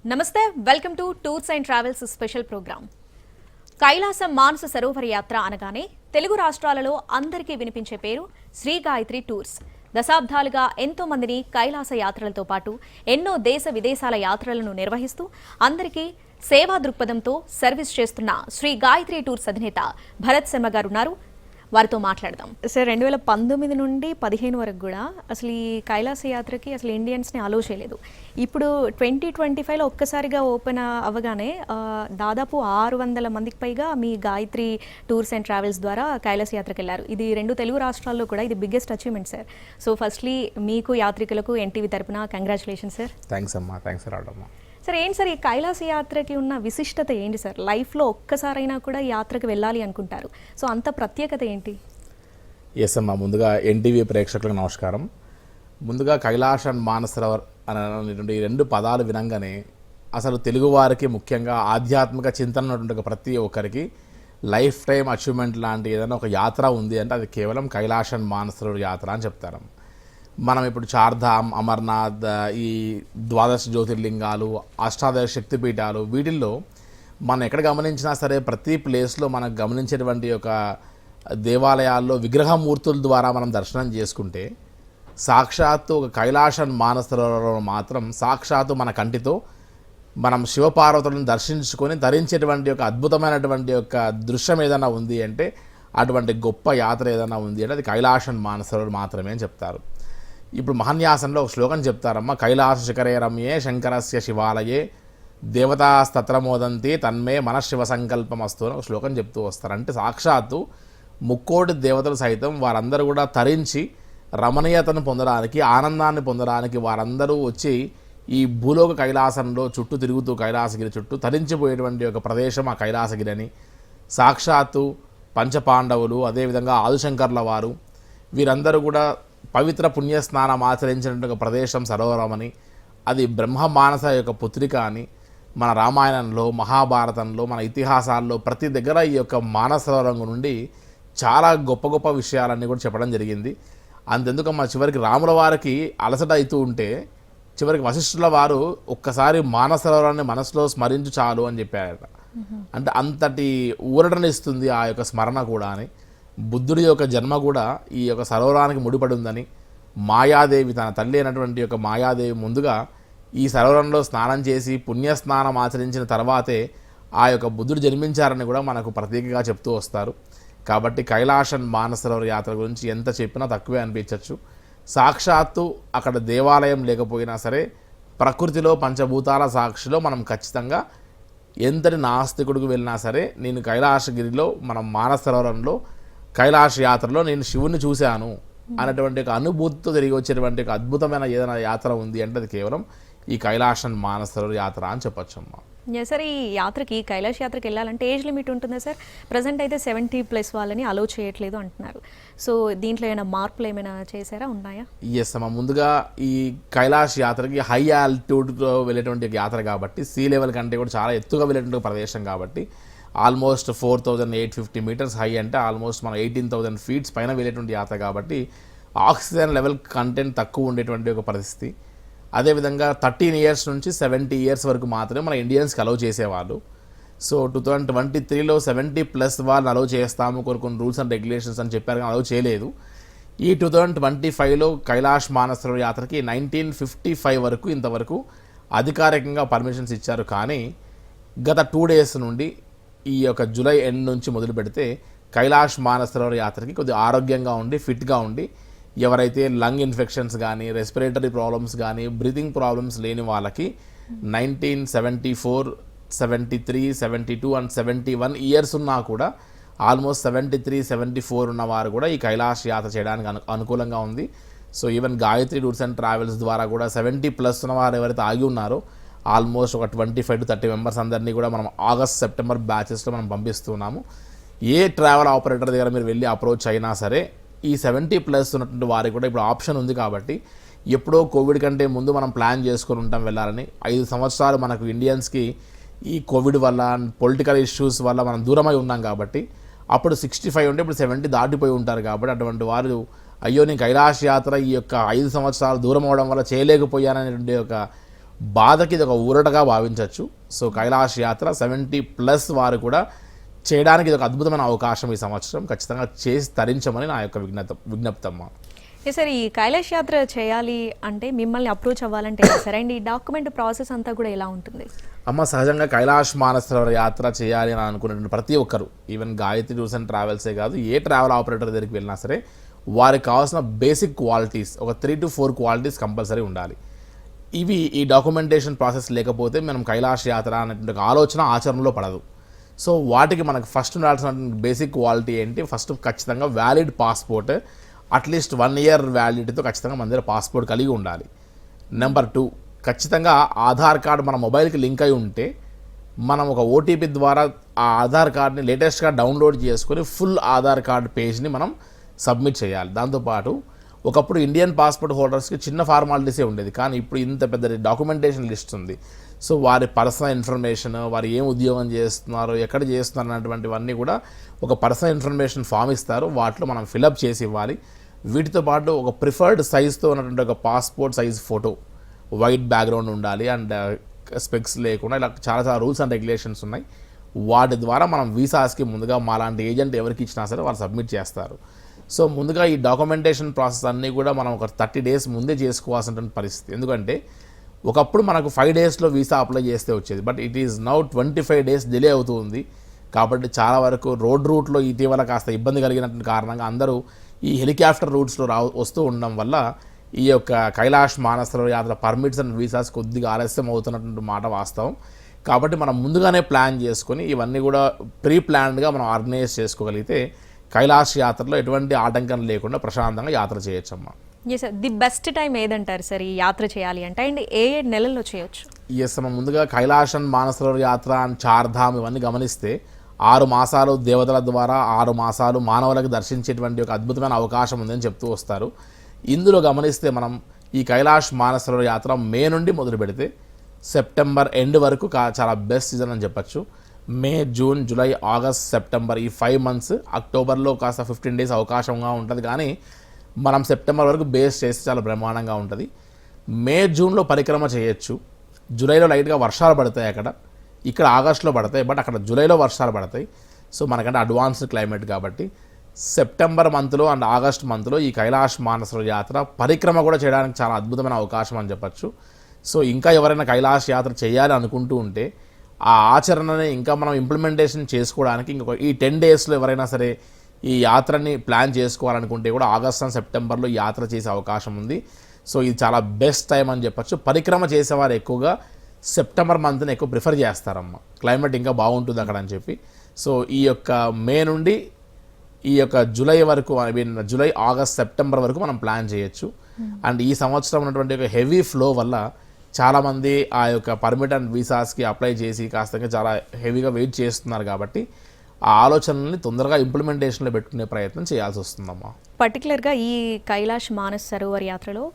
నమస్తే, welcome to tours and travels special programme. Kailasam Manasa Sarovara యాత్ర అనగానే తెలుగు రాష్ట్రాలలో అందరికీ వినిపించే పేరు శ్రీ గాయత్రి టూర్స్. దశాబ్దాలుగా ఎంతో మందిని కైలాస యాత్రలతో పాటు ఎన్నో దేశ విదేశాల యాత్రలను నిర్వహిస్తూ అందరికీ సేవా దృక్పథంతో సర్వీస్ చేస్తున్న శ్రీ గాయత్రి టూర్స్ అధినేత భరత్ శర్మ గారు ఉన్నారు. వారితో మాట్లాడదాం. సార్, 2019 నుండి 15 వరకు కూడా అసలు ఈ కైలాస యాత్రకి అసలు ఇండియన్స్ని అలో చేయలేదు. ఇప్పుడు 2025లో ఒక్కసారిగా ఓపెన్ అవ్వగానే దాదాపు 600 మందికి పైగా మీ గాయత్రి టూర్స్ అండ్ ట్రావెల్స్ ద్వారా కైలాస యాత్రకు వెళ్ళారు. ఇది 2 తెలుగు రాష్ట్రాల్లో కూడా ఇది biggest achievement sir. So firstly మీకు యాత్రికులకు ఎన్టీవీ తరపున కంగ్రాచులేషన్ సార్. థ్యాంక్స్ అమ్మా. థ్యాంక్స్ ఫర్ ఆర్డర్ అమ్మా. సార్, ఏంటి సార్ ఈ కైలాస యాత్రకి ఉన్న విశిష్టత ఏంటి సార్? లైఫ్లో ఒక్కసారైనా కూడా యాత్రకు వెళ్ళాలి అనుకుంటారు. సో అంత ప్రత్యేకత ఏంటి? ఎస్ అమ్మా, ముందుగా ఎన్టీవీ ప్రేక్షకులకు నమస్కారం. ముందుగా కైలాష్ అండ్ మానసరోవర్ అనేటువంటి 2 పదాలు వినంగానే అసలు తెలుగువారికి ముఖ్యంగా ఆధ్యాత్మిక చింతన ఉన్నటువంటి ప్రతి ఒక్కరికి లైఫ్ టైం అచీవ్మెంట్ లాంటి ఏదైనా ఒక యాత్ర ఉంది అంటే అది కేవలం కైలాష్ అండ్ మానసరోవర్ యాత్ర అని చెప్తారు. మనం ఇప్పుడు చార్ధామ్, అమర్నాథ్, ఈ 12 జ్యోతిర్లింగాలు, అష్టాదశ శక్తిపీఠాలు, వీటిల్లో మనం ఎక్కడ గమనించినా సరే ప్రతి ప్లేస్లో మనకు గమనించేటువంటి ఒక దేవాలయాల్లో విగ్రహమూర్తుల ద్వారా మనం దర్శనం చేసుకుంటే సాక్షాత్తు ఒక కైలాష్ అండ్ మానసరోవరంలో మాత్రం సాక్షాత్తు మన కంటితో మనం శివపార్వతులను దర్శించుకొని ధరించేటువంటి ఒక అద్భుతమైనటువంటి ఒక దృశ్యం ఏదైనా ఉంది అంటే అటువంటి గొప్ప యాత్ర ఏదైనా ఉంది అంటే అది కైలాష్ అండ్ మానసరోవర్ మాత్రమే అని చెప్తారు. ఇప్పుడు మహాన్యాసంలో ఒక శ్లోకం చెప్తారమ్మ, కైలాస శిఖరే రమ్యే శంకరస్య శివాలయే దేవతాస్తత్రమోదంతి తన్మే మనశివ సంకల్పమస్తు అని ఒక శ్లోకం చెప్తూ వస్తారు. అంటే సాక్షాత్తు ముక్కోటి దేవతలు సైతం వారందరూ కూడా తరించి రమణీయతను పొందడానికి, ఆనందాన్ని పొందడానికి వారందరూ వచ్చి ఈ భూలోక కైలాసంలో చుట్టూ తిరుగుతూ కైలాసగిరి చుట్టూ తరించిపోయేటువంటి ఒక ప్రదేశం ఆ కైలాసగిరి అని సాక్షాత్తు పంచపాండవులు, అదేవిధంగా ఆదిశంకర్ల వారు వీరందరూ కూడా పవిత్ర పుణ్యస్నానం ఆచరించినటువంటి ప్రదేశం సరోవరం అని, అది బ్రహ్మ మానస యొక్క పుత్రిక అని మన రామాయణంలో, మహాభారతంలో, మన ఇతిహాసాల్లో ప్రతి దగ్గర ఈ యొక్క మానస సరోవరం నుండి చాలా గొప్ప గొప్ప విషయాలన్నీ కూడా చెప్పడం జరిగింది. అంతెందుకు మా చివరికి రాముల వారికి అలసట అవుతూ ఉంటే చివరికి వశిష్ఠుల వారు ఒక్కసారి మానస సరోవరాన్ని మనసులో స్మరించు చాలు అని చెప్పారట. అంటే అంతటి ఊరటనిస్తుంది ఆ యొక్క స్మరణ కూడా అని. బుద్ధుడి యొక్క జన్మ కూడా ఈ యొక్క సరోవరానికి ముడిపడి ఉందని, మాయాదేవి తన తల్లి అయినటువంటి యొక్క మాయాదేవి ముందుగా ఈ సరోవరంలో స్నానం చేసి పుణ్యస్నానం ఆచరించిన తర్వాతే ఆ యొక్క బుద్ధుడు జన్మించారని కూడా మనకు ప్రతీకగా చెప్తూ వస్తారు. కాబట్టి కైలాష్ అండ్ మానసరోవర్ యాత్ర గురించి ఎంత చెప్పినా తక్కువే అనిపించవచ్చు. సాక్షాత్తు అక్కడ దేవాలయం లేకపోయినా సరే ప్రకృతిలో పంచభూతాల సాక్షిలో మనం ఖచ్చితంగా ఎంతటి నాస్తికుడికి వెళ్ళినా సరే నేను కైలాసగిరిలో మనం మానసరోవరంలో కైలాష్ యాత్రలో నేను శివుని చూశాను అనేటువంటి ఒక అనుభూతితో తిరిగి వచ్చేటువంటి ఒక అద్భుతమైన ఏదైనా యాత్ర ఉంది అంటే అది కేవలం ఈ కైలాష్ అండ్ మానసరోవర్ యాత్ర అని చెప్పొచ్చమ్మా. సార్, ఈ యాత్రకి కైలాష్ యాత్రకి వెళ్ళాలంటే ఏజ్ లిమిట్ ఉంటుందా సార్? ప్రజెంట్ అయితే 70+ వాళ్ళని అలో చేయట్లేదు అంటున్నారు. సో దీంట్లో ఏమైనా మార్పులు ఏమైనా చేశారా, ఉన్నాయా? ఎస్ అమ్మా, ముందుగా ఈ కైలాష్ యాత్రకి హై ఆల్టిట్యూడ్లో వెళ్ళేటువంటి యాత్ర కాబట్టి సీ లెవెల్ కంటే కూడా చాలా ఎత్తుగా వెళ్ళేటువంటి ప్రదేశం కాబట్టి ఆల్మోస్ట్ 4850 మీటర్స్ హై అంటే ఆల్మోస్ట్ మనం 18,000 ఫీట్స్ పైన వెళ్ళేటువంటి యాత్ర కాబట్టి ఆక్సిజన్ లెవెల్ కంటెంట్ తక్కువ ఉండేటువంటి ఒక పరిస్థితి. అదేవిధంగా 13 ఇయర్స్ నుంచి 70 ఇయర్స్ వరకు మాత్రమే మన ఇండియన్స్కి అలౌ చేసేవాళ్ళు. సో 2023లో 70+ వాళ్ళని అలౌ చేస్తాము, కొన్ని రూల్స్ అండ్ రెగ్యులేషన్స్ అని చెప్పారు కానీ అలౌ చేయలేదు. ఈ 2025లో కైలాష్ మానసరోవర్ యాత్రకి 1955 వరకు ఇంతవరకు అధికారికంగా పర్మిషన్స్ ఇచ్చారు. కానీ గత 2 డేస్ నుండి ఈ యొక్క జూలై ఎండ్ నుంచి మొదలు పెడితే కైలాష్ మానసరోవర్ యాత్రకి కొద్దిగా ఆరోగ్యంగా ఉండి ఫిట్గా ఉండి ఎవరైతే లంగ్ ఇన్ఫెక్షన్స్ కానీ, రెస్పిరేటరీ ప్రాబ్లమ్స్ కానీ, బ్రీతింగ్ ప్రాబ్లమ్స్ లేని వాళ్ళకి 1974, 73, 72 అండ్ 71 ఇయర్స్ ఉన్నా కూడా ఆల్మోస్ట్ 73, 74 ఉన్నవారు కూడా ఈ కైలాష్ యాత్ర చేయడానికి అనుకూలంగా ఉంది. So even Gayatri Tours and travels ద్వారా కూడా 70+ ఉన్నవారు ఎవరైతే ఆగి ఉన్నారో ఆల్మోస్ట్ ఒక 25 to 30 మెంబర్స్ అందరినీ కూడా మనం ఆగస్ట్, సెప్టెంబర్ బ్యాచెస్లో మనం పంపిస్తున్నాము. ఏ ట్రావెల్ ఆపరేటర్ దగ్గర మీరు వెళ్ళి అప్రోచ్ అయినా సరే ఈ 70+ ఉన్నటువంటి వారికి కూడా ఇప్పుడు ఆప్షన్ ఉంది. కాబట్టి ఎప్పుడో కోవిడ్ కంటే ముందు మనం ప్లాన్ చేసుకొని ఉంటాం వెళ్ళాలని. 5 సంవత్సరాలు మనకు ఇండియన్స్కి ఈ కోవిడ్ వల్ల, పొలిటికల్ ఇష్యూస్ వల్ల మనం దూరమై ఉన్నాం కాబట్టి అప్పుడు 65 ఉంటే ఇప్పుడు 70 దాటిపోయి ఉంటారు. కాబట్టి అటువంటి వారు అయ్యో నేను కైలాష్ యాత్ర ఈ యొక్క 5 సంవత్సరాలు దూరం అవడం వల్ల చేయలేకపోయాననేటువంటి ఒక బాధకి ఇది ఒక ఊరటగా భావించవచ్చు. సో కైలాష్ యాత్ర 70+ వారు కూడా చేయడానికి ఇది ఒక అద్భుతమైన అవకాశం ఈ సంవత్సరం. ఖచ్చితంగా చేసి తరించమని నా యొక్క విజ్ఞప్తమ్మ. సార్, ఈ కైలాష్ యాత్ర చేయాలి అంటే మిమ్మల్ని అప్రోచ్ అవ్వాలంటే సరే అండి, ఈ డాక్యుమెంట్ ప్రాసెస్ అంతా కూడా ఎలా ఉంటుంది? అమ్మ, సహజంగా కైలాష్ మానసరోవర్ యాత్ర చేయాలి అని అనుకునేటువంటి ప్రతి ఒక్కరు, ఈవెన్ గాయత్రి టూర్స్ అండ్ ట్రావెల్సే కాదు, ఏ ట్రావెల్ ఆపరేటర్ దగ్గరికి వెళ్ళినా సరే వారికి కావాల్సిన బేసిక్ క్వాలిటీస్, ఒక 3 to 4 క్వాలిటీస్ కంపల్సరీ ఉండాలి. ఈ డాక్యుమెంటేషన్ ప్రాసెస్ లేకపోతే మనం కైలాష్ యాత్ర అనేటువంటి ఒక ఆలోచన ఆచరణలో పడదు. సో వాటికి మనకు ఫస్ట్ ఉండాల్సిన బేసిక్ క్వాలిటీ ఏంటి? ఫస్ట్ ఖచ్చితంగా వ్యాలిడ్ పాస్పోర్ట్, అట్లీస్ట్ 1 year వ్యాలిడిటీతో ఖచ్చితంగా మన దగ్గర పాస్పోర్ట్ కలిగి ఉండాలి. నెంబర్ 2, ఖచ్చితంగా ఆధార్ కార్డు మన మొబైల్కి లింక్ అయి ఉంటే మనం ఒక ఓటీపీ ద్వారా ఆ ఆధార్ కార్డ్ని లేటెస్ట్గా డౌన్లోడ్ చేసుకొని ఫుల్ ఆధార్ కార్డ్ పేజ్ని మనం సబ్మిట్ చేయాలి. దాంతోపాటు ఒకప్పుడు ఇండియన్ పాస్పోర్ట్ హోల్డర్స్కి చిన్న ఫార్మాలిటీసే ఉండేది, కానీ ఇప్పుడు ఇంత పెద్ద డాక్యుమెంటేషన్ లిస్ట్ ఉంది. సో వారి పర్సనల్ ఇన్ఫర్మేషన్, వారు ఏం ఉద్యోగం చేస్తున్నారు, ఎక్కడ చేస్తున్నారు అన్నటువంటివన్నీ కూడా ఒక పర్సనల్ ఇన్ఫర్మేషన్ ఫామ్ ఇస్తారు, వాటిలో మనం ఫిలప్ చేసి ఇవ్వాలి. వీటితో పాటు ఒక ప్రిఫర్డ్ సైజ్తో ఉన్నటువంటి ఒక passport size photo, white background ఉండాలి అండ్ స్పెక్స్ లేకుండా, ఇలా చాలా రూల్స్ అండ్ రెగ్యులేషన్స్ ఉన్నాయి. వాటి ద్వారా మనం వీసాస్కి ముందుగా మాలాంటి ఏజెంట్ ఎవరికి ఇచ్చినా సరే వాళ్ళు సబ్మిట్ చేస్తారు. సో ముందుగా ఈ డాక్యుమెంటేషన్ ప్రాసెస్ అన్నీ కూడా మనం ఒక 30 days ముందే చేసుకోవాల్సిన పరిస్థితి. ఎందుకంటే ఒకప్పుడు మనకు 5 daysలో వీసా అప్లై చేస్తే వచ్చేది, but it is now 25 days delay అవుతుంది. కాబట్టి చాలా వరకు రోడ్ రూట్లో ఇటీవల కాస్త ఇబ్బంది కలిగినటువంటి కారణంగా అందరూ ఈ హెలికాప్టర్ రూట్స్లో వస్తూ ఉండడం వల్ల ఈ యొక్క కైలాష్ మానసరోవర్ యాత్ర పర్మిట్స్ అండ్ వీసాస్ కొద్దిగా ఆలస్యం అవుతున్నటువంటి మాట వాస్తవం. కాబట్టి మనం ముందుగానే ప్లాన్ చేసుకొని ఇవన్నీ కూడా ప్లాన్డ్గా మనం ఆర్గనైజ్ చేసుకోగలిగితే కైలాష్ యాత్రలో ఎటువంటి ఆటంకం లేకుండా ప్రశాంతంగా యాత్ర చేయొచ్చమ్మా. Yes sir, the best time ఏదంటారు సార్ ఈ యాత్ర చేయాలి అంటే, అండ్ ఏ నెలల్లో చేయొచ్చు? ఎస్ అమ్మ, ముందుగా కైలాష్ అండ్ మానసరోవర్ యాత్ర అండ్ చార్ధామ్ ఇవన్నీ గమనిస్తే 6 మాసాలు దేవతల ద్వారా 6 మాసాలు మానవులకు దర్శించేటువంటి ఒక అద్భుతమైన అవకాశం ఉందని చెప్తూ వస్తారు. ఇందులో గమనిస్తే మనం ఈ కైలాష్ మానసరోవర్ యాత్ర మే నుండి మొదలు పెడితే సెప్టెంబర్ ఎండ్ వరకు చాలా బెస్ట్ సీజన్ అని చెప్పచ్చు. మే, జూన్, జూలై, ఆగస్ట్, సెప్టెంబర్, ఈ 5 months. అక్టోబర్లో కాస్త 15 days అవకాశంగా ఉంటుంది, కానీ మనం సెప్టెంబర్ వరకు బేస్ చేస్తే చాలా బ్రహ్మాండంగా ఉంటుంది. మే, జూన్లో పరిక్రమ చేయొచ్చు. జూలైలో లైట్గా వర్షాలు పడతాయి, ఇక్కడ ఆగస్టులో పడతాయి, బట్ అక్కడ జూలైలో వర్షాలు పడతాయి. సో మనకంటే అడ్వాన్స్డ్ క్లైమేట్ కాబట్టి సెప్టెంబర్ మంత్లో అండ్ ఆగస్ట్ మంత్లో ఈ కైలాష్ మానసరోవర్ యాత్ర పరిక్రమ కూడా చేయడానికి చాలా అద్భుతమైన అవకాశం అని చెప్పచ్చు. సో ఇంకా ఎవరైనా కైలాష్ యాత్ర చేయాలి అనుకుంటూ ఉంటే ఆ ఆచరణని ఇంకా మనం ఇంప్లిమెంటేషన్ చేసుకోవడానికి ఇంకొక ఈ 10 daysలో ఎవరైనా సరే ఈ యాత్రని ప్లాన్ చేసుకోవాలనుకుంటే కూడా ఆగస్ట్ అండ్ సెప్టెంబర్లో యాత్ర చేసే అవకాశం ఉంది. సో ఇది చాలా బెస్ట్ టైం అని చెప్పచ్చు. పరిక్రమ చేసేవారు ఎక్కువగా సెప్టెంబర్ మంత్ని ఎక్కువ ప్రిఫర్ చేస్తారమ్మా, క్లైమేట్ ఇంకా బాగుంటుంది అక్కడ అని చెప్పి. సో ఈ యొక్క మే నుండి ఈ యొక్క జూలై వరకు, జూలై, ఆగస్ట్, సెప్టెంబర్ వరకు మనం ప్లాన్ చేయొచ్చు. అండ్ ఈ సంవత్సరం ఉన్నటువంటి ఒక హెవీ ఫ్లో వల్ల చాలామంది ఆ యొక్క పర్మిట్ అండ్ వీసాస్కి అప్లై చేసి కాస్త చాలా హెవీగా వెయిట్ చేస్తున్నారు. కాబట్టి ఆ ఆలోచనల్ని తొందరగా ఇంప్లిమెంటేషన్లో పెట్టుకునే ప్రయత్నం చేయాల్సి వస్తుందమ్మా. పర్టికులర్గా ఈ కైలాష్ మానస్ సరోవర్ యాత్రలో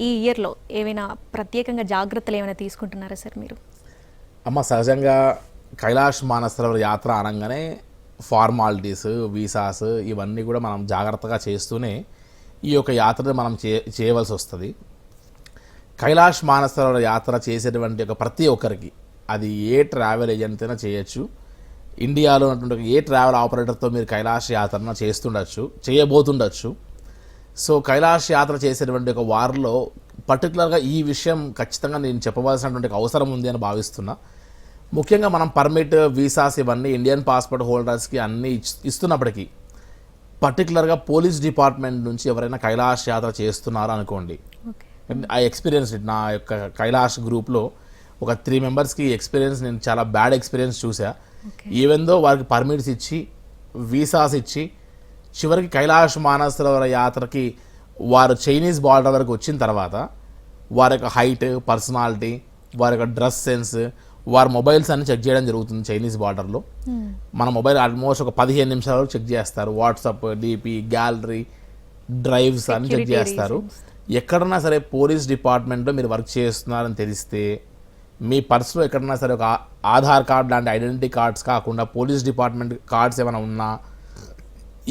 ఈ ఇయర్లో ఏమైనా ప్రత్యేకంగా జాగ్రత్తలు ఏమైనా తీసుకుంటున్నారా సార్ మీరు? అమ్మ, సహజంగా కైలాష్ మానస్ సరోవర్ యాత్ర అనగానే ఫార్మాలిటీస్, వీసాస్ ఇవన్నీ కూడా మనం జాగ్రత్తగా చేస్తూనే ఈ యొక్క యాత్రని మనం చేయవలసి వస్తుంది. కైలాష్ మానసరోవర్ యాత్ర చేసేటువంటి ఒక ప్రతి ఒక్కరికి, అది ఏ ట్రావెల్ ఏజెంట్ అయినా చేయొచ్చు. ఇండియాలో ఉన్నటువంటి ఏ ట్రావెల్ ఆపరేటర్తో మీరు కైలాష్ యాత్రను చేయబోతుండొచ్చు. సో కైలాష్ యాత్ర చేసేటువంటి ఒక వారిలో పర్టికులర్గా ఈ విషయం ఖచ్చితంగా నేను చెప్పవలసినటువంటి అవసరం ఉంది అని భావిస్తున్నా. ముఖ్యంగా మనం పర్మిట్, వీసాస్ ఇవన్నీ ఇండియన్ పాస్పోర్ట్ హోల్డర్స్కి అన్నీ ఇస్తున్నప్పటికీ పర్టికులర్గా పోలీస్ డిపార్ట్మెంట్ నుంచి ఎవరైనా కైలాష్ యాత్ర చేస్తున్నారో అనుకోండి, ఆ ఎక్స్పీరియన్స్ నా యొక్క కైలాష్ గ్రూప్లో ఒక 3 members ఎక్స్పీరియన్స్, నేను చాలా బ్యాడ్ ఎక్స్పీరియన్స్ చూసా. ఈవెన్ దో వారికి పర్మిట్స్ ఇచ్చి వీసాస్ ఇచ్చి చివరికి కైలాష్ మానసరోవర్ యాత్రకి వారు చైనీస్ బార్డర్ వరకు వచ్చిన తర్వాత వారి యొక్క హైట్, పర్సనాలిటీ, వారి యొక్క డ్రెస్ సెన్స్, వారి మొబైల్స్ అన్ని చెక్ చేయడం జరుగుతుంది చైనీస్ బార్డర్లో. మన మొబైల్ ఆల్మోస్ట్ ఒక 15 నిమిషాల వరకు చెక్ చేస్తారు. వాట్సాప్, డిపి, గ్యాలరీ, డ్రైవ్స్ అన్ని చెక్ చేస్తారు. ఎక్కడన్నా సరే పోలీస్ డిపార్ట్మెంట్లో మీరు వర్క్ చేస్తున్నారని తెలిస్తే మీ పర్సులో ఎక్కడన్నా సరే ఒక ఆధార్ కార్డ్ లాంటి ఐడెంటిటీ కార్డ్స్ కాకుండా పోలీస్ డిపార్ట్మెంట్ కార్డ్స్ ఏమైనా ఉన్నా,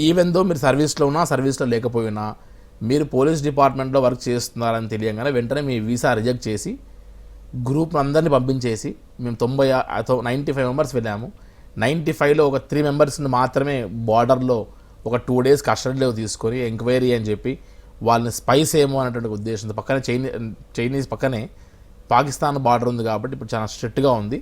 ఈవెన్ దో మీరు సర్వీస్లో ఉన్నా సర్వీస్లో లేకపోయినా మీరు పోలీస్ డిపార్ట్మెంట్లో వర్క్ చేస్తున్నారని తెలియగానే వెంటనే మీ వీసా రిజెక్ట్ చేసి గ్రూప్ అందరినీ పంపించేసి మేము 95 మెంబర్స్ వెళ్ళాము. 95లో ఒక 3 మెంబర్స్ని మాత్రమే బార్డర్లో ఒక 2 డేస్ కస్టడీలో తీసుకొని ఎంక్వైరీ అని చెప్పి వాళ్ళని స్పైస్ ఏమో అనేటువంటి ఉద్దేశంతో పక్కనే చైనీస్ పక్కనే పాకిస్తాన్ బార్డర్ ఉంది కాబట్టి ఇప్పుడు చాలా స్ట్రిక్ట్గా ఉంది.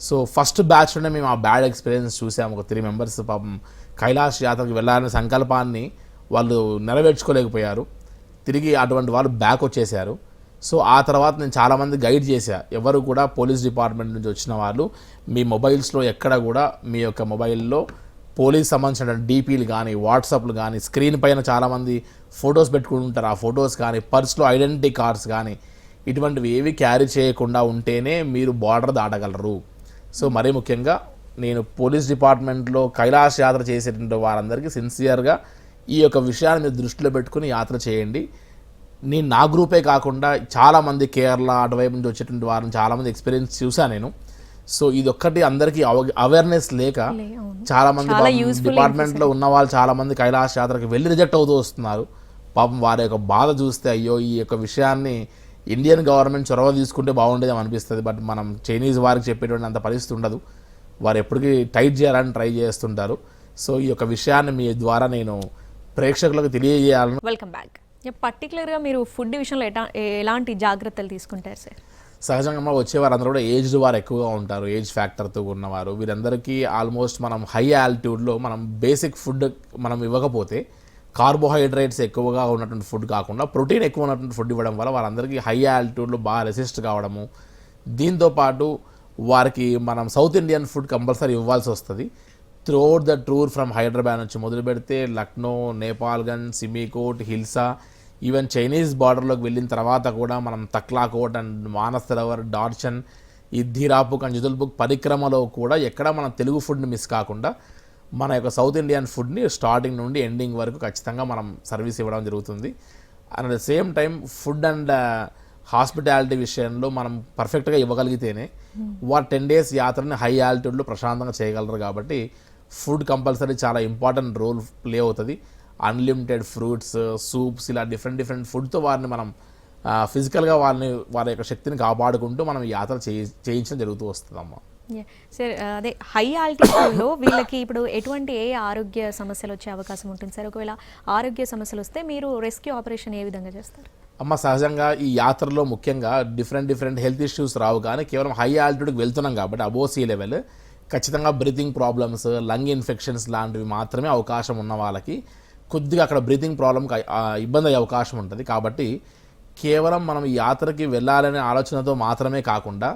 సో ఫస్ట్ బ్యాచ్లోనే మేము ఆ బ్యాడ్ ఎక్స్పీరియన్స్ చూసాము. ఒక 3 మెంబర్స్ పాపం కైలాష్ యాత్రకు వెళ్ళాలనే సంకల్పాన్ని వాళ్ళు నెరవేర్చుకోలేకపోయారు. తిరిగి అటువంటి వాళ్ళు బ్యాక్ వచ్చేసారు. సో ఆ తర్వాత నేను చాలామంది గైడ్ చేశా, ఎవరు కూడా పోలీస్ డిపార్ట్మెంట్ నుంచి వచ్చిన వాళ్ళు మీ మొబైల్స్లో ఎక్కడ కూడా మీ యొక్క మొబైల్లో పోలీస్ సంబంధించిన డీపీలు కానీ వాట్సాప్లు కానీ స్క్రీన్ పైన చాలామంది ఫొటోస్ పెట్టుకుంటారు, ఆ ఫొటోస్ కానీ పర్స్లో ఐడెంటిటీ కార్డ్స్ కానీ ఇటువంటివి ఏవి క్యారీ చేయకుండా ఉంటేనే మీరు బార్డర్ దాటగలరు. సో మరీ ముఖ్యంగా నేను పోలీస్ డిపార్ట్మెంట్లో కైలాష్ యాత్ర చేసేటువంటి వారందరికీ సిన్సియర్గా ఈ యొక్క విషయాన్ని మీరు దృష్టిలో పెట్టుకుని యాత్ర చేయండి. నేను నా గ్రూపే కాకుండా చాలామంది కేరళ అటువైపు నుంచి వచ్చేటువంటి వారిని చాలామంది ఎక్స్పీరియన్స్ చూసాను నేను. సో ఇదొక్కటి అందరికీ అవేర్నెస్ లేక చాలామంది డిపార్ట్మెంట్లో ఉన్న వాళ్ళు చాలామంది కైలాష్ యాత్రకి వెళ్ళి రిజెక్ట్ అవుతూ వస్తున్నారు. పాపం వారి యొక్క బాధ చూస్తే అయ్యో ఈ యొక్క విషయాన్ని ఇండియన్ గవర్నమెంట్ చొరవ తీసుకుంటే బాగుండేదేమో అనిపిస్తుంది. బట్ మనం చైనీస్ వారికి చెప్పేటువంటి అంత పరిస్థితి ఉండదు. వారు ఎప్పటికీ టైట్ చేయాలని ట్రై చేస్తుంటారు. సో ఈ యొక్క విషయాన్ని మీ ద్వారా నేను ప్రేక్షకులకు తెలియజేయాలని. Welcome back. పర్టికులర్గా మీరు ఫుడ్ విషయంలో ఎలాంటి జాగ్రత్తలు తీసుకుంటారు సార్? సహజంగా వచ్చేవారు అందరూ కూడా ఏజ్డ్ వారు ఎక్కువగా ఉంటారు, ఏజ్ ఫ్యాక్టర్తో ఉన్నవారు. వీరందరికీ ఆల్మోస్ట్ మనం హై ఆల్టిట్యూడ్లో మనం బేసిక్ ఫుడ్ మనం ఇవ్వకపోతే కార్బోహైడ్రేట్స్ ఎక్కువగా ఉన్నటువంటి ఫుడ్ కాకుండా ప్రోటీన్ ఎక్కువ ఉన్నటువంటి ఫుడ్ ఇవ్వడం వల్ల వారందరికీ హై ఆల్టిట్యూడ్లో బాగా రెసిస్ట్ కావడము. దీంతోపాటు వారికి మనం సౌత్ ఇండియన్ ఫుడ్ కంపల్సరీ ఇవ్వాల్సి వస్తుంది. Throughout the tour from Hyderabad నుంచి మొదలు పెడితే లక్నో, నేపాల్గంజ్, సిమికోట్, హిల్సా, ఈవెన్ చైనీస్ బార్డర్లోకి వెళ్ళిన తర్వాత కూడా మనం తక్లాకోట్ అండ్ మానస్ సరోవర్, డార్చన్, ఈ ధీరాపుక్ అండ్ జుదల్బుక్ పరిక్రమలో కూడా ఎక్కడ మనం తెలుగు ఫుడ్ని మిస్ కాకుండా మన యొక్క సౌత్ ఇండియన్ ఫుడ్ని స్టార్టింగ్ నుండి ఎండింగ్ వరకు ఖచ్చితంగా మనం సర్వీస్ ఇవ్వడం జరుగుతుంది. And at the same time food and hospitality విషయంలో మనం పర్ఫెక్ట్గా ఇవ్వగలిగితేనే వారు 10 డేస్ యాత్రని హై ఆల్టిట్యూడ్లో ప్రశాంతంగా చేయగలరు. కాబట్టి ఫుడ్ కంపల్సరీ చాలా ఇంపార్టెంట్ రోల్ ప్లే అవుతుంది. అన్లిమిటెడ్ ఫ్రూట్స్, సూప్స్, ఇలా డిఫరెంట్ ఫుడ్తో వారిని మనం ఫిజికల్గా వారి యొక్క శక్తిని కాపాడుకుంటూ మనం యాత్ర చేయించడం జరుగుతూ వస్తుందమ్మా. సార్ అదే హై ఆల్టిట్యూడ్లో వీళ్ళకి ఇప్పుడు ఎటువంటి ఆరోగ్య సమస్యలు వచ్చే అవకాశం ఉంటుంది సార్? ఒకవేళ ఆరోగ్య సమస్యలు వస్తే మీరు రెస్క్యూ ఆపరేషన్ ఏ విధంగా చేస్తారు? అమ్మ సహజంగా ఈ యాత్రలో ముఖ్యంగా డిఫరెంట్ హెల్త్ ఇష్యూస్ రావు, కానీ కేవలం హై ఆల్టిట్యూడ్కి వెళ్తున్నాం కాబట్టి అబోవ్ సీ లెవెల్ ఖచ్చితంగా బ్రీతింగ్ ప్రాబ్లమ్స్, లంగ్ ఇన్ఫెక్షన్స్ లాంటివి మాత్రమే అవకాశం ఉన్న వాళ్ళకి కొద్దిగా అక్కడ బ్రీతింగ్ ప్రాబ్లం ఇబ్బంది అయ్యే అవకాశం ఉంటుంది. కాబట్టి కేవలం మనం ఈ యాత్రకి వెళ్ళాలనే ఆలోచనతో మాత్రమే కాకుండా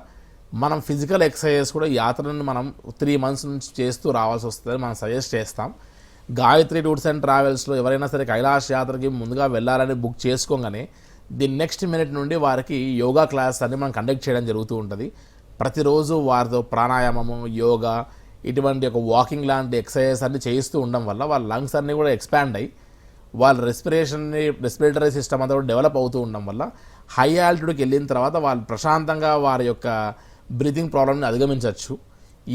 మనం ఫిజికల్ ఎక్సర్సైజెస్ కూడా యాత్రను మనం 3 months నుంచి చేస్తూ రావాల్సి వస్తుంది మనం సజెస్ట్ చేస్తాం. గాయత్రి టూర్స్ అండ్ ట్రావెల్స్లో ఎవరైనా సరే కైలాష్ యాత్రకి ముందుగా వెళ్ళాలని బుక్ చేసుకోగానే దీని నెక్స్ట్ మినిట్ నుండి వారికి యోగా క్లాస్ అన్ని మనం కండక్ట్ చేయడం జరుగుతూ ఉంటుంది. ప్రతిరోజు వారితో ప్రాణాయామము, యోగా, ఇటువంటి ఒక వాకింగ్ లాంటి ఎక్సర్సైజెస్ అన్ని చేయిస్తూ ఉండడం వల్ల వాళ్ళ లంగ్స్ అన్నీ కూడా ఎక్స్పాండ్ అయ్యి వాళ్ళ రెస్పిరేటరీ సిస్టమ్ అంతా కూడా డెవలప్ అవుతూ ఉండడం వల్ల హై ఆల్టిట్యూడ్కి వెళ్ళిన తర్వాత వాళ్ళు ప్రశాంతంగా వారి యొక్క బ్రీతింగ్ ప్రాబ్లమ్ని అధిగమించవచ్చు.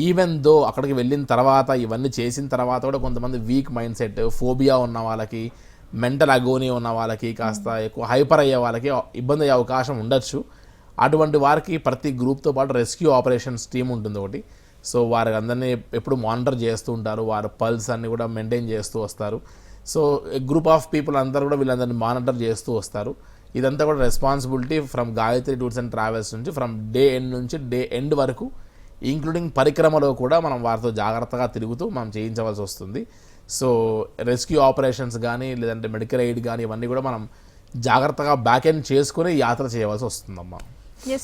ఈవెన్ దో అక్కడికి వెళ్ళిన తర్వాత ఇవన్నీ చేసిన తర్వాత కూడా కొంతమంది వీక్ మైండ్ సెట్, ఫోబియా ఉన్న వాళ్ళకి, మెంటల్ అగోనీ ఉన్న వాళ్ళకి, కాస్త ఎక్కువ హైపర్ అయ్యే వాళ్ళకి ఇబ్బంది అయ్యే అవకాశం ఉండొచ్చు. అటువంటి వారికి ప్రతి గ్రూప్తో పాటు రెస్క్యూ ఆపరేషన్స్ టీమ్ ఉంటుంది ఒకటి. సో వారి అందరినీ ఎప్పుడు మానిటర్ చేస్తూ ఉంటారు, వారి పల్స్ అన్ని కూడా మెయింటైన్ చేస్తూ వస్తారు. సో గ్రూప్ ఆఫ్ పీపుల్ అందరూ కూడా వీళ్ళందరినీ మానిటర్ చేస్తూ వస్తారు. ఇదంతా కూడా responsibility from Gayatri Tours and travels నుంచి ఫ్రమ్ డే ఎండ్ నుంచి డే ఎండ్ వరకు, ఇంక్లూడింగ్ పరిక్రమలో కూడా మనం వారితో జాగ్రత్తగా తిరుగుతూ మనం చేయించవలసి వస్తుంది. సో రెస్క్యూ ఆపరేషన్స్ కానీ లేదంటే మెడికల్ ఎయిడ్ కానీ ఇవన్నీ కూడా మనం జాగ్రత్తగా బ్యాక్ ఎండ్ చేసుకుని యాత్ర చేయవలసి వస్తుందమ్మా.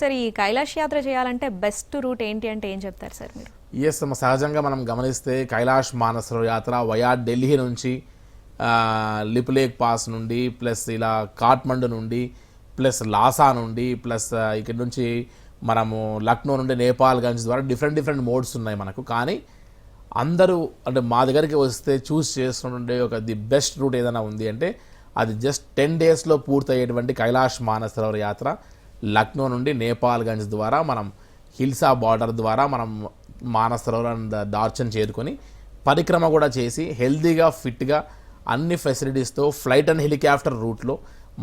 సార్ ఈ కైలాష్ యాత్ర చేయాలంటే బెస్ట్ రూట్ ఏంటి అంటే ఏం చెప్తారు సార్ మీరు? ఎస్ అమ్మ, సహజంగా మనం గమనిస్తే కైలాష్ మానస్ యాత్ర వయా ఢిల్లీ నుంచి లిపులేక్ పాస్ నుండి ప్లస్ ఇలా కాఠ్మండు నుండి ప్లస్ లాసా నుండి ప్లస్ ఇక్కడ నుంచి మనము లక్నో నుండి నేపాల్గంజ్ ద్వారా డిఫరెంట్ మోడ్స్ ఉన్నాయి మనకు. కానీ అందరూ అంటే మా దగ్గరికి వస్తే చూస్ చేసుకుంటుండే ఒక ది బెస్ట్ రూట్ ఏదైనా ఉంది అంటే అది జస్ట్ 10 daysలో పూర్తయ్యేటువంటి కైలాష్ మానస్ సరోవర్ యాత్ర లక్నో నుండి నేపాల్గంజ్ ద్వారా మనం హిల్సా బార్డర్ ద్వారా మనం మానస్ సరోవర్ అండ్ డార్చన్ చేరుకొని పరిక్రమ కూడా చేసి హెల్తీగా ఫిట్గా అన్ని ఫెసిలిటీస్తో ఫ్లైట్ అండ్ హెలికాప్టర్ రూట్లో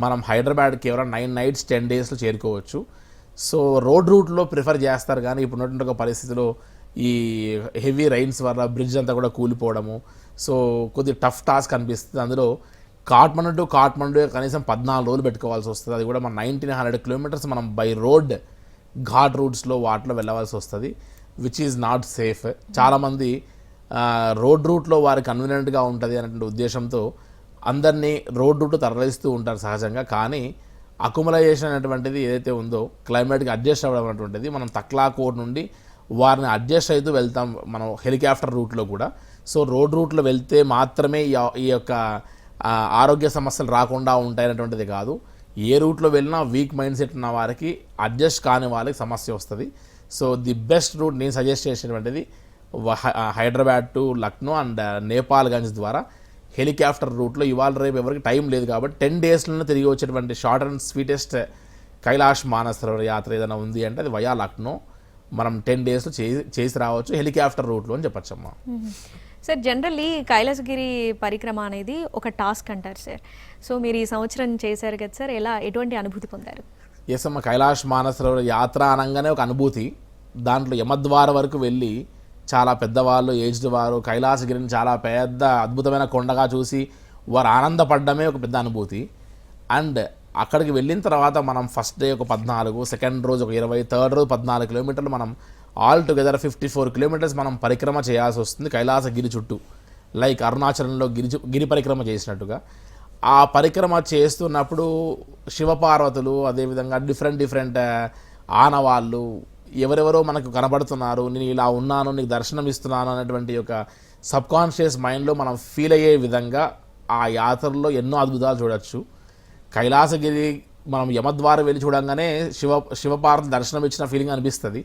మనం హైదరాబాద్ కేవలం 9 nights 10 daysలో చేరుకోవచ్చు. సో రోడ్ రూట్లో ప్రిఫర్ చేస్తారు, కానీ ఇప్పుడున్నటువంటి ఒక పరిస్థితిలో ఈ హెవీ రైన్స్ వల్ల బ్రిడ్జ్ అంతా కూడా కూలిపోవడము, సో కొద్దిగా టఫ్ టాస్క్ అనిపిస్తుంది. అందులో కాట్మండు కనీసం 14 రోజులు పెట్టుకోవాల్సి వస్తుంది. అది కూడా మన 1900 కిలోమీటర్స్ మనం బై రోడ్ ఘాట్ రూట్స్లో వాటిలో వెళ్ళవలసి వస్తుంది, విచ్ ఈజ్ నాట్ సేఫ్. చాలామంది రోడ్ రూట్లో వారికి కన్వీనియంట్గా ఉంటుంది అనేటువంటి ఉద్దేశంతో అందరినీ రోడ్ రూట్ తరలిస్తూ ఉంటారు సహజంగా. కానీ అకుములైజేషన్ అనేటువంటిది ఏదైతే ఉందో క్లైమేట్కి అడ్జస్ట్ అవ్వడం అనేటువంటిది, మనం తక్లాకోట్ నుండి వారిని అడ్జస్ట్ అవుతూ వెళ్తాం మనం హెలికాప్టర్ రూట్లో కూడా. సో రోడ్ రూట్లో వెళ్తే మాత్రమే ఈ యొక్క ఆరోగ్య సమస్యలు రాకుండా ఉంటాయనేటువంటిది కాదు, ఏ రూట్లో వెళ్ళినా వీక్ మైండ్ సెట్ ఉన్న వారికి, అడ్జస్ట్ కాని వాళ్ళకి సమస్య వస్తుంది. సో ది బెస్ట్ రూట్ నేను సజెస్ట్ చేసినటువంటిది హైదరాబాద్ టు లక్నో అండ్ నేపాల్గంజ్ ద్వారా హెలికాప్టర్ రూట్లో. ఇవాళ రేపు ఎవరికి టైం లేదు కాబట్టి 10 డేస్లోనే తిరిగి వచ్చేటువంటి short and sweetest Kailash Mansarovar యాత్ర ఏదైనా ఉంది అంటే అది వయా లక్నో. మనం 10 డేస్లో చేసి రావచ్చు హెలికాప్టర్ రూట్లో అని చెప్పచ్చమ్మా. సార్ జనరల్లీ కైలాసగిరి పరిక్రమ అనేది ఒక టాస్క్ అంటారు సార్. సో మీరు ఈ సంవత్సరం చేశారు కదా సార్, ఎటువంటి అనుభూతి పొందారు? ఎస్ అమ్మ, కైలాష్ మానసరోవర్ యాత్ర అనగానే ఒక అనుభూతి. దాంట్లో యమద్వార వరకు వెళ్ళి చాలా పెద్దవాళ్ళు, ఏజ్డ్ వారు కైలాసగిరిని చాలా పెద్ద అద్భుతమైన కొండగా చూసి వారు ఆనందపడడమే ఒక పెద్ద అనుభూతి. అండ్ అక్కడికి వెళ్ళిన తర్వాత మనం ఫస్ట్ డే ఒక 14, సెకండ్ రోజు ఒక 20, థర్డ్ రోజు 14 కిలోమీటర్లు, మనం ఆల్ టుగెదర్ 54 కిలోమీటర్స్ మనం పరిక్రమ చేయాల్సి వస్తుంది కైలాసగిరి చుట్టూ, లైక్ అరుణాచలంలో గిరి పరిక్రమ చేసినట్టుగా. ఆ పరిక్రమ చేస్తున్నప్పుడు శివపార్వతులు, అదేవిధంగా డిఫరెంట్ ఆనవాళ్ళు, ఎవరెవరో మనకు కనబడుతున్నారు, నేను ఇలా ఉన్నాను, నీకు దర్శనం ఇస్తున్నాను అనేటువంటి ఒక సబ్కాన్షియస్ మైండ్లో మనం ఫీల్ అయ్యే విధంగా ఆ యాత్రలో ఎన్నో అద్భుతాలు చూడొచ్చు. కైలాసగిరి మనం యమద్వారం వెళ్ళి చూడంగానే శివపార్వతి దర్శనం ఇచ్చిన ఫీలింగ్ అనిపిస్తుంది.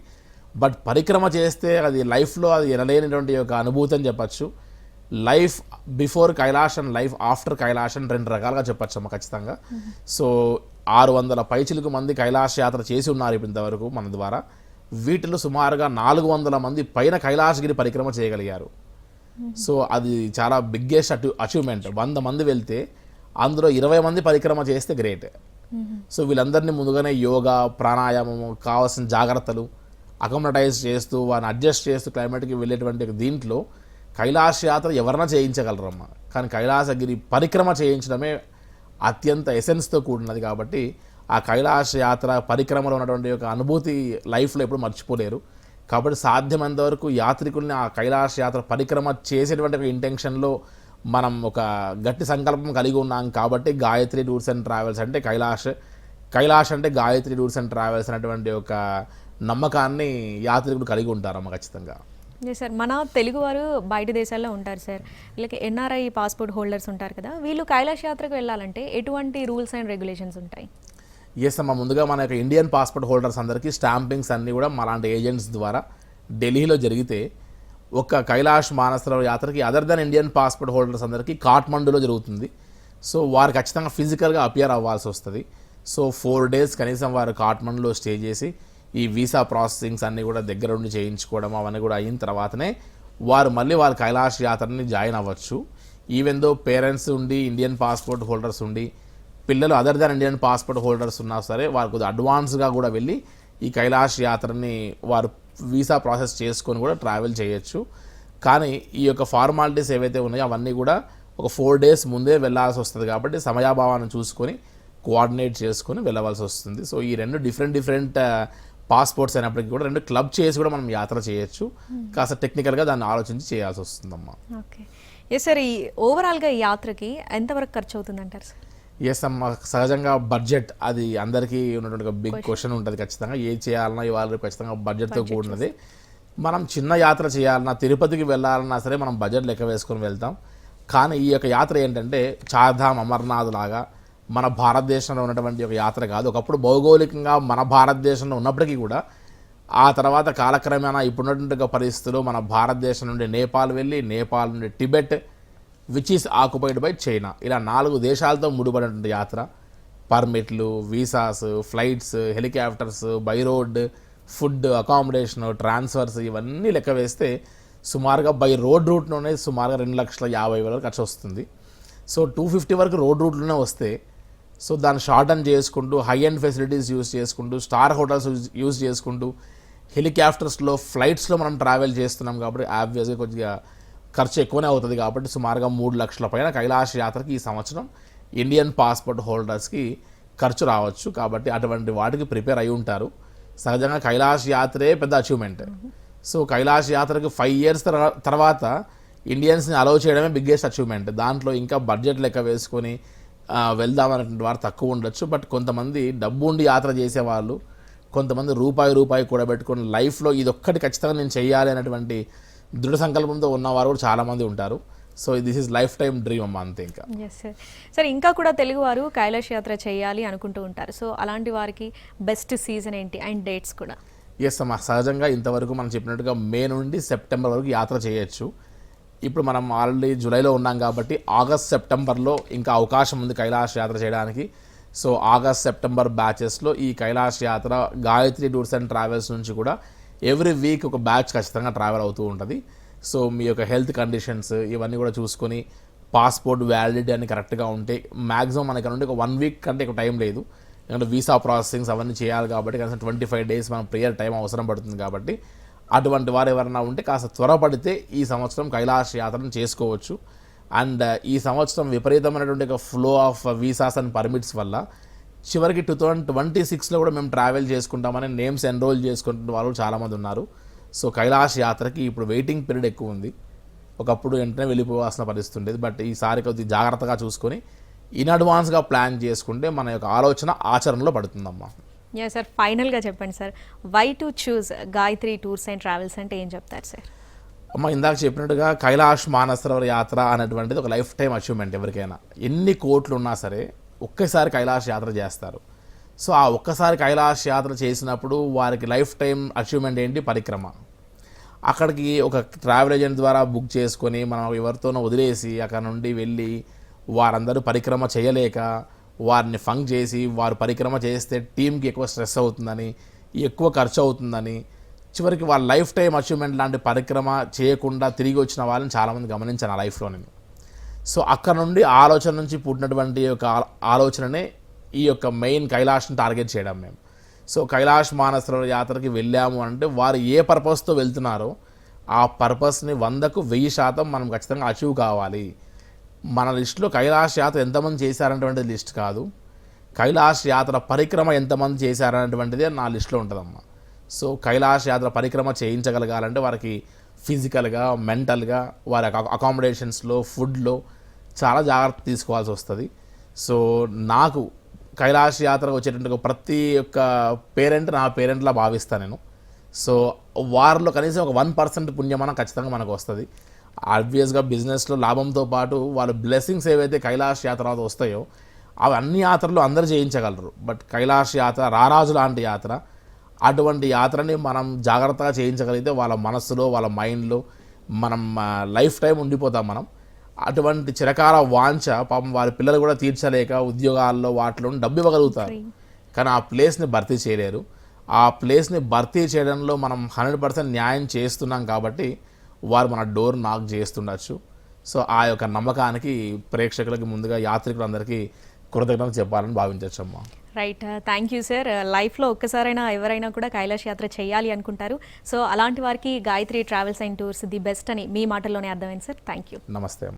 బట్ పరిక్రమ చేస్తే అది లైఫ్లో అది ఎనలేనటువంటి ఒక అనుభూతి అని చెప్పచ్చు. Life before Kailash and life after Kailash అని 2 రకాలుగా చెప్పచ్చు అమ్మ ఖచ్చితంగా. సో 600 పైచిలకు మంది కైలాష్ యాత్ర చేసి ఉన్నారు ఇంతవరకు మన ద్వారా. వీటిలో సుమారుగా 400 మంది పైన కైలాసగిరి పరిక్రమ చేయగలిగారు. సో అది చాలా బిగ్గెస్ట్ అచీవ్మెంట్. 100 మంది వెళ్తే అందులో 20 మంది పరిక్రమ చేస్తే గ్రేట్. సో వీళ్ళందరినీ ముందుగానే యోగా, ప్రాణాయామము, కావాల్సిన జాగ్రత్తలు అకామిడైజ్ చేస్తూ వారిని అడ్జస్ట్ చేస్తూ క్లైమేట్కి వెళ్ళేటువంటి దీంట్లో కైలాస యాత్ర ఎవరైనా చేయించగలరమ్మ. కానీ కైలాసగిరి పరిక్రమ చేయించడమే అత్యంత ఎసెన్స్తో కూడినది. కాబట్టి ఆ కైలాస యాత్ర పరిక్రమలో ఉన్నటువంటి ఒక అనుభూతి లైఫ్లో ఎప్పుడు మర్చిపోలేరు. కాబట్టి సాధ్యమైనంత వరకు యాత్రికుల్ని ఆ కైలాస యాత్ర పరిక్రమ చేసేటువంటి ఒక ఇంటెన్షన్లో మనం ఒక గట్టి సంకల్పం కలిగి ఉన్నాం. కాబట్టి గాయత్రి టూర్స్ అండ్ ట్రావెల్స్ అంటే కైలాష్ అంటే గాయత్రి టూర్స్ అండ్ ట్రావెల్స్ అనేటువంటి ఒక నమ్మకాన్ని యాత్రికులు కలిగి ఉంటారమ్మ ఖచ్చితంగా. సార్ మన తెలుగు వారు బయట దేశాల్లో ఉంటారు సార్, వీళ్ళకి ఎన్ఆర్ఐ పాస్పోర్ట్ హోల్డర్స్ ఉంటారు కదా, వీళ్ళు కైలాష్ యాత్రకు వెళ్ళాలంటే ఎటువంటి రూల్స్ అండ్ రెగ్యులేషన్స్ ఉంటాయి? ఎస్ అమ్మ, ముందుగా మన యొక్క ఇండియన్ పాస్పోర్ట్ హోల్డర్స్ అందరికీ స్టాంపింగ్స్ అన్నీ కూడా అలాంటి ఏజెంట్స్ ద్వారా ఢిల్లీలో జరిగితే, ఒక కైలాష్ మానసరోవర్ యాత్రకి other than Indian passport holders అందరికీ కాఠ్మండూలో జరుగుతుంది. సో వారు ఖచ్చితంగా ఫిజికల్గా అపియర్ అవ్వాల్సి వస్తుంది. సో 4 డేస్ కనీసం వారు కాఠ్మండూలో స్టే చేసి ఈ వీసా ప్రాసెసింగ్స్ అన్నీ కూడా దగ్గర ఉండి చేయించుకోవడం అవన్నీ కూడా అయిన తర్వాతనే వారు మళ్ళీ వాళ్ళ కైలాష్ యాత్రని జాయిన్ అవ్వచ్చు. ఈవెన్ దో పేరెంట్స్ ఉండి ఇండియన్ పాస్పోర్ట్ హోల్డర్స్ ఉండి పిల్లలు other than Indian passport holders ఉన్నా సరే వారు కొద్దిగా అడ్వాన్స్గా కూడా వెళ్ళి ఈ కైలాష్ యాత్రని వారు వీసా ప్రాసెస్ చేసుకొని కూడా ట్రావెల్ చేయొచ్చు. కానీ ఈ యొక్క ఫార్మాలిటీస్ ఏవైతే ఉన్నాయో అవన్నీ కూడా ఒక 4 డేస్ ముందే వెళ్ళాల్సి వస్తుంది. కాబట్టి సమయాభావాన్ని చూసుకొని కోఆర్డినేట్ చేసుకొని వెళ్ళవలసి వస్తుంది. సో ఈ 2 డిఫరెంట్ పాస్పోర్ట్స్ అయినప్పటికీ కూడా 2 క్లబ్ చేసి కూడా మనం యాత్ర చేయొచ్చు. కాస్త టెక్నికల్గా దాన్ని ఆలోచించి చేయాల్సి వస్తుందమ్మా. ఓకే. ఎస్ సార్, ఈ ఓవరాల్గా ఈ యాత్రకి ఎంతవరకు ఖర్చు అవుతుంది అంటారు సార్? ఎస్ అమ్మ, సహజంగా బడ్జెట్ అది అందరికీ ఉన్నటువంటి బిగ్ క్వశ్చన్ ఉంటుంది. ఖచ్చితంగా ఏది చేయాలన్నా ఇవాళ ఖచ్చితంగా బడ్జెట్తో కూడినది. మనం చిన్న యాత్ర చేయాలన్నా తిరుపతికి వెళ్ళాలన్నా సరే మనం బడ్జెట్ లెక్క వేసుకొని వెళ్తాం. కానీ ఈ యొక్క యాత్ర ఏంటంటే చార్ధామ్ అమర్నాథ్ లాగా మన భారతదేశంలో ఉన్నటువంటి ఒక యాత్ర కాదు. ఒకప్పుడు భౌగోళికంగా మన భారతదేశంలో ఉన్నప్పటికీ కూడా ఆ తర్వాత కాలక్రమేణా ఇప్పుడున్నటువంటి పరిస్థితుల్లో మన భారతదేశం నుండి నేపాల్ వెళ్ళి, నేపాల్ నుండి Tibet which is occupied by China, ఇలా 4 దేశాలతో ముడిపడినటువంటి యాత్ర. పర్మిట్లు, visas, flights, helicopters, by road, food, accommodation, transfers ఇవన్నీ లెక్క వేస్తే సుమారుగా బై రోడ్ రూట్లోనే సుమారుగా 2,50,000 ఖర్చు వస్తుంది. సో 250 వరకు రోడ్ రూట్లోనే వస్తే సో దాన్ని షార్టన్ చేసుకుంటూ హై అండ్ ఫెసిలిటీస్ యూస్ చేసుకుంటూ స్టార్ హోటల్స్ యూస్ చేసుకుంటూ హెలికాప్టర్స్లో ఫ్లైట్స్లో మనం ట్రావెల్ చేస్తున్నాం కాబట్టి ఆబ్వియస్గా కొద్దిగా ఖర్చు ఎక్కువనే అవుతుంది కాబట్టి సుమారుగా 3 లక్షల పైన కైలాష్ యాత్రకి ఈ సంవత్సరం ఇండియన్ పాస్పోర్ట్ హోల్డర్స్కి ఖర్చు రావచ్చు. కాబట్టి అటువంటి వాటికి ప్రిపేర్ అయి ఉంటారు. సహజంగా కైలాష్ యాత్రే పెద్ద అచీవ్మెంట్. సో కైలాష్ యాత్రకి 5 years తర్వాత ఇండియన్స్ని అలౌ చేయడమే బిగ్గెస్ట్ అచీవ్మెంట్. దాంట్లో ఇంకా బడ్జెట్ లెక్క వేసుకొని వెళ్దామనేటువంటి వారు తక్కువ ఉండొచ్చు. బట్ కొంతమంది డబ్బు ఉండి యాత్ర చేసేవాళ్ళు, కొంతమంది రూపాయి కూడబెట్టుకుని లైఫ్లో ఇదొక్కటి ఖచ్చితంగా నేను చేయాలి అనేటువంటి దృఢ సంకల్పంతో ఉన్నవారు కూడా చాలామంది ఉంటారు. So this is life time dream అమ్మ, అంతే. ఇంకా ఎస్ సార్. సార్ ఇంకా కూడా తెలుగువారు కైలాష్ యాత్ర చేయాలి అనుకుంటూ ఉంటారు. సో అలాంటి వారికి బెస్ట్ సీజన్ ఏంటి అండ్ డేట్స్ కూడా? ఎస్ అమ్మా, సహజంగా ఇంతవరకు మనం చెప్పినట్టుగా మే నుండి సెప్టెంబర్ వరకు యాత్ర చేయొచ్చు. ఇప్పుడు మనం ఆల్రెడీ జూలైలో ఉన్నాం కాబట్టి ఆగస్ట్ సెప్టెంబర్లో ఇంకా అవకాశం ఉంది కైలాష్ యాత్ర చేయడానికి. సో ఆగస్ట్ సెప్టెంబర్ బ్యాచెస్లో ఈ కైలాష్ యాత్ర గాయత్రి టూర్స్ అండ్ ట్రావెల్స్ నుంచి కూడా ఎవ్రీ వీక్ ఒక బ్యాచ్ ఖచ్చితంగా ట్రావెల్ అవుతూ ఉంటుంది. సో మీ యొక్క హెల్త్ కండిషన్స్ ఇవన్నీ కూడా చూసుకొని పాస్పోర్ట్ వ్యాలిడిటీ అని కరెక్ట్గా ఉంటే మ్యాక్సిమం మనకి నుండి ఒక 1 week కంటే ఎక్కువ టైం లేదు. ఎందుకంటే వీసా ప్రాసెసింగ్స్ అవన్నీ చేయాలి కాబట్టి కనీసం 25 days మనం ప్రియర్ టైం అవసరం పడుతుంది. కాబట్టి అటువంటి వారు ఎవరైనా ఉంటే కాస్త త్వరపడితే ఈ సంవత్సరం కైలాష్ యాత్రను చేసుకోవచ్చు. అండ్ ఈ సంవత్సరం విపరీతమైనటువంటి ఒక flow of visas and permits వల్ల చివరికి 2026లో కూడా మేము ట్రావెల్ చేసుకుంటామని నేమ్స్ ఎన్రోల్ చేసుకుంటున్న వాళ్ళు చాలామంది ఉన్నారు. సో కైలాష్ యాత్రకి ఇప్పుడు వెయిటింగ్ పీరియడ్ ఎక్కువ ఉంది. ఒకప్పుడు వెంటనే వెళ్ళిపోవాల్సిన పరిస్థితి ఉండేది. బట్ ఈసారి కొద్దిగా జాగ్రత్తగా చూసుకొని ఇన్ అడ్వాన్స్గా ప్లాన్ చేసుకుంటే మన యొక్క ఆలోచన ఆచరణలో పడుతుందమ్మా. యా సార్, ఫైనల్గా చెప్పండి sir, why to choose Gayatri Tours and Travels అంటే ఏం చెప్తారు సార్? అమ్మ, ఇందాక చెప్పినట్టుగా కైలాష్ మానసరోవర్ యాత్ర అనేటువంటిది ఒక లైఫ్ టైం అచీవ్మెంట్. ఎవరికైనా ఎన్ని కోట్లు ఉన్నా సరే ఒక్కసారి కైలాష్ యాత్ర చేస్తారు. సో ఆ ఒక్కసారి కైలాష్ యాత్ర చేసినప్పుడు వారికి లైఫ్ టైం అచీవ్మెంట్ ఏంటి? పరిక్రమ. అక్కడికి ఒక ట్రావెల్ ఏజెంట్ ద్వారా బుక్ చేసుకొని మనం ఎవరితోనో వదిలేసి అక్కడ నుండి వెళ్ళి వారందరూ పరిక్రమ చేయలేక వారిని ఫంక్ చేసి వారు పరిక్రమ చేస్తే టీంకి ఎక్కువ స్ట్రెస్ అవుతుందని, ఎక్కువ ఖర్చు అవుతుందని, చివరికి వాళ్ళ లైఫ్ టైం అచీవ్మెంట్ లాంటి పరిక్రమ చేయకుండా తిరిగి వచ్చిన వాళ్ళని చాలామంది గమనించాను ఆ లైఫ్లో నేను. సో అక్కడ నుండి ఆలోచన నుంచి పుట్టినటువంటి యొక్క ఆలోచననే ఈ యొక్క మెయిన్ కైలాష్ని టార్గెట్ చేయడం మేము. సో కైలాష్ మానసరోవర్ యాత్రకి వెళ్ళాము అంటే వారు ఏ పర్పస్తో వెళ్తున్నారో ఆ పర్పస్ని 100కు 1000% మనం ఖచ్చితంగా అచీవ్ కావాలి. మన లిస్టులో కైలాష్ యాత్ర ఎంతమంది చేశారనేటువంటిది లిస్ట్ కాదు, కైలాష్ యాత్ర పరిక్రమ ఎంతమంది చేశారనేటువంటిదే నా లిస్టులో ఉంటుందమ్మా. సో కైలాష్ యాత్ర పరిక్రమ చేయించగలగాలంటే వారికి ఫిజికల్గా, మెంటల్గా, వారి అకామిడేషన్స్లో, ఫుడ్లో చాలా జాగ్రత్త తీసుకోవాల్సి వస్తుంది. సో నాకు కైలాష్ యాత్రకు వచ్చేటువంటి ప్రతి ఒక్క పేరెంట్ నా పేరెంట్లా భావిస్తాను నేను. సో వారిలో కనీసం ఒక 1% పుణ్యమనం ఖచ్చితంగా మనకు వస్తుంది. ఆబ్వియస్గా బిజినెస్లో లాభంతో పాటు వాళ్ళ బ్లెస్సింగ్స్ ఏవైతే కైలాష్ యాత్ర తర్వాత వస్తాయో అవి అన్ని యాత్రలు అందరూ చేయించగలరు. బట్ కైలాష్ యాత్ర రారాజు లాంటి యాత్ర, అటువంటి యాత్రని మనం జాగ్రత్తగా చేయించగలిగితే వాళ్ళ మనస్సులో, వాళ్ళ మైండ్లో మనం లైఫ్ టైం ఉండిపోతాం మనం. అటువంటి చిరకాల వాంఛ పాపం వారి పిల్లలు కూడా తీర్చలేక ఉద్యోగాల్లో వాటిలో డబ్బు ఇవ్వగలుగుతారు, కానీ ఆ ప్లేస్ని భర్తీ చేయలేరు. ఆ ప్లేస్ని భర్తీ చేయడంలో మనం 100% న్యాయం చేస్తున్నాం కాబట్టి వారు మన డోర్ నాక్ చేస్తుండొచ్చు. సో ఆ యొక్క నమ్మకానికి ప్రేక్షకులకి ముందుగా యాత్రికులందరికీ కృతజ్ఞతలు చెప్పాలని భావించవచ్చు అమ్మా. Right, thank you sir. లైఫ్లో ఒక్కసారైనా ఎవరైనా కూడా కైలాష్ యాత్ర చేయాలి అనుకుంటారు. సో అలాంటి వారికి Gayatri travels and tours the best అని మీ మాటల్లోనే అర్థమైంది సార్. Thank you. నమస్తే.